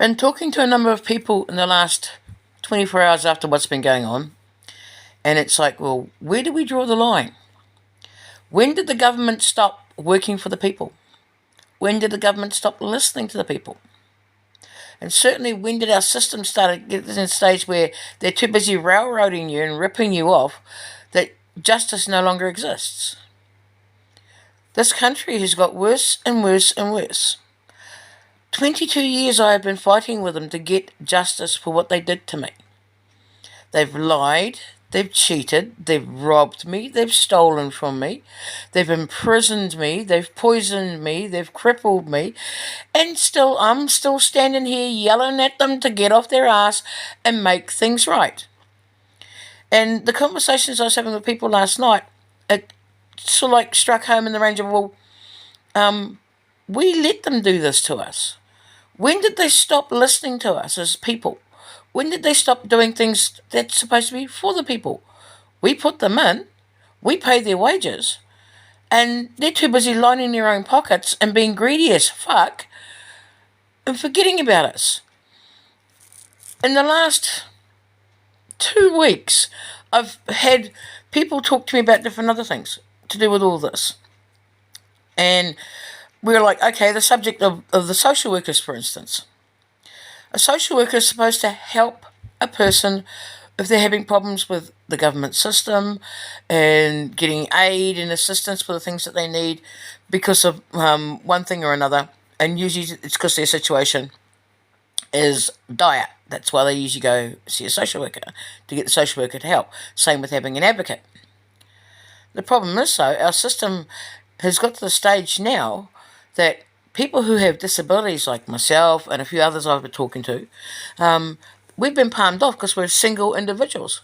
Been talking to a number of people in the last 24 hours after what's been going on, and it's like, well, where do we draw the line? When did the government stop working for the people? When did the government stop listening to the people? And certainly, when did our system start to get to a stage where they're too busy railroading you and ripping you off that justice no longer exists? This country has got worse and worse and worse. 22 years I have been fighting with them to get justice for what they did to me. They've lied, they've cheated, they've robbed me, they've stolen from me, they've imprisoned me, they've poisoned me, they've crippled me, and I'm still standing here yelling at them to get off their ass and make things right. And the conversations I was having with people last night, it sort of like struck home in the range of, well, we let them do this to us. When did they stop listening to us as people? When did they stop doing things that's supposed to be for the people? We put them in, we pay their wages, and they're too busy lining their own pockets and being greedy as fuck and forgetting about us. In the last 2 weeks, I've had people talk to me about different other things to do with all this. And we're like, okay, the subject of the social workers, for instance. A social worker is supposed to help a person if they're having problems with the government system and getting aid and assistance for the things that they need because of one thing or another. And usually it's because their situation is dire. That's why they usually go see a social worker, to get the social worker to help. Same with having an advocate. The problem is, though, our system has got to the stage now that people who have disabilities like myself and a few others I've been talking to, we've been palmed off because we're single individuals.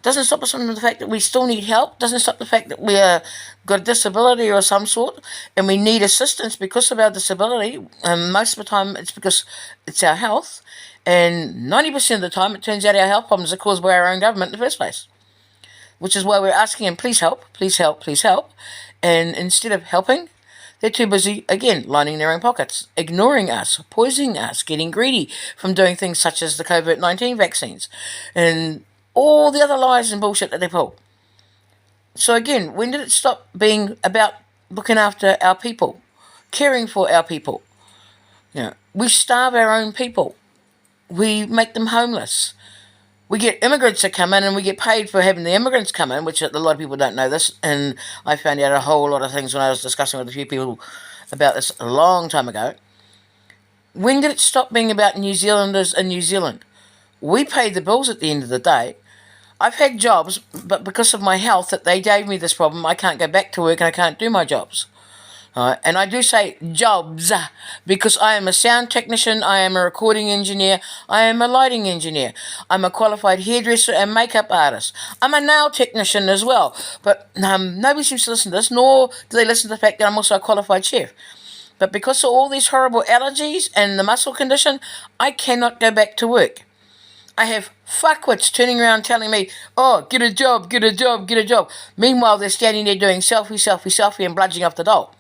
Doesn't stop us from the fact that we still need help. Doesn't stop the fact that we've got a disability or some sort and we need assistance because of our disability. And most of the time it's because it's our health. And 90% of the time it turns out our health problems are caused by our own government in the first place. Which is why we're asking them, please help, please help, please help. And instead of helping, they're too busy, again, lining their own pockets, ignoring us, poisoning us, getting greedy from doing things such as the COVID-19 vaccines and all the other lies and bullshit that they pull. So again, when did it stop being about looking after our people, caring for our people? We starve our own people. We make them homeless. We get immigrants that come in and we get paid for having the immigrants come in, which a lot of people don't know this, and I found out a whole lot of things when I was discussing with a few people about this a long time ago. When did it stop being about New Zealanders in New Zealand? We pay the bills at the end of the day. I've had jobs, but because of my health that they gave me this problem, I can't go back to work and I can't do my jobs. And I do say jobs because I am a sound technician, I am a recording engineer, I am a lighting engineer, I'm a qualified hairdresser and makeup artist. I'm a nail technician as well, but nobody seems to listen to this, nor do they listen to the fact that I'm also a qualified chef. But because of all these horrible allergies and the muscle condition, I cannot go back to work. I have fuckwits turning around telling me, oh, get a job, get a job, get a job. Meanwhile, they're standing there doing selfie and bludging off the doll.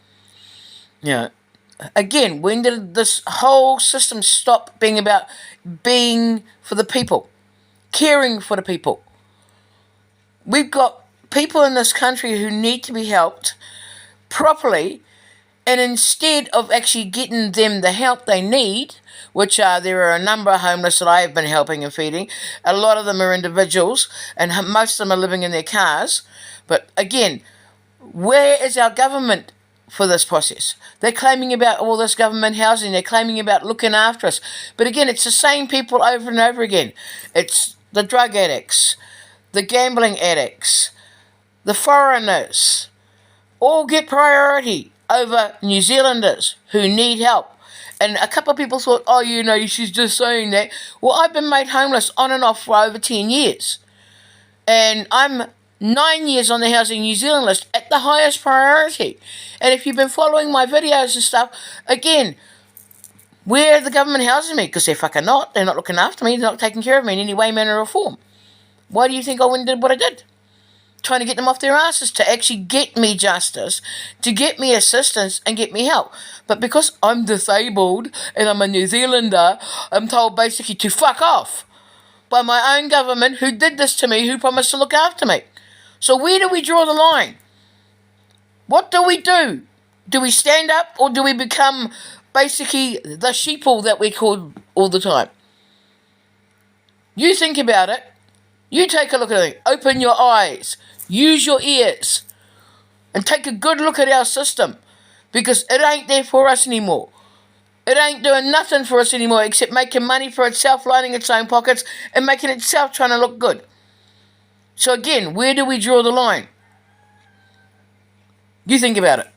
Again, when did this whole system stop being about being for the people, caring for the people? We've got people in this country who need to be helped properly, and instead of actually getting them the help they need, which there are a number of homeless that I have been helping and feeding, a lot of them are individuals, and most of them are living in their cars. But again, where is our government for this process? They're claiming about all this government housing, they're claiming about looking after us. But again, it's the same people over and over again. It's the drug addicts, the gambling addicts, the foreigners, all get priority over New Zealanders who need help. And a couple of people thought, oh, she's just saying that. Well, I've been made homeless on and off for over 10 years. And I'm 9 years on the Housing New Zealand list at the highest priority. And if you've been following my videos and stuff, again, where are the government housing me? Because they're fucking not. They're not looking after me. They're not taking care of me in any way, manner or form. Why do you think I went and did what I did? trying to get them off their asses to actually get me justice, to get me assistance and get me help. But because I'm disabled and I'm a New Zealander, I'm told basically to fuck off by my own government who did this to me, who promised to look after me. So where do we draw the line? What do we do? Do we stand up or do we become basically the sheeple that we call all the time? You think about it. You take a look at it. Open your eyes. Use your ears. And take a good look at our system. Because it ain't there for us anymore. It ain't doing nothing for us anymore except making money for itself, lining its own pockets, and making itself trying to look good. So again, where do we draw the line? You think about it.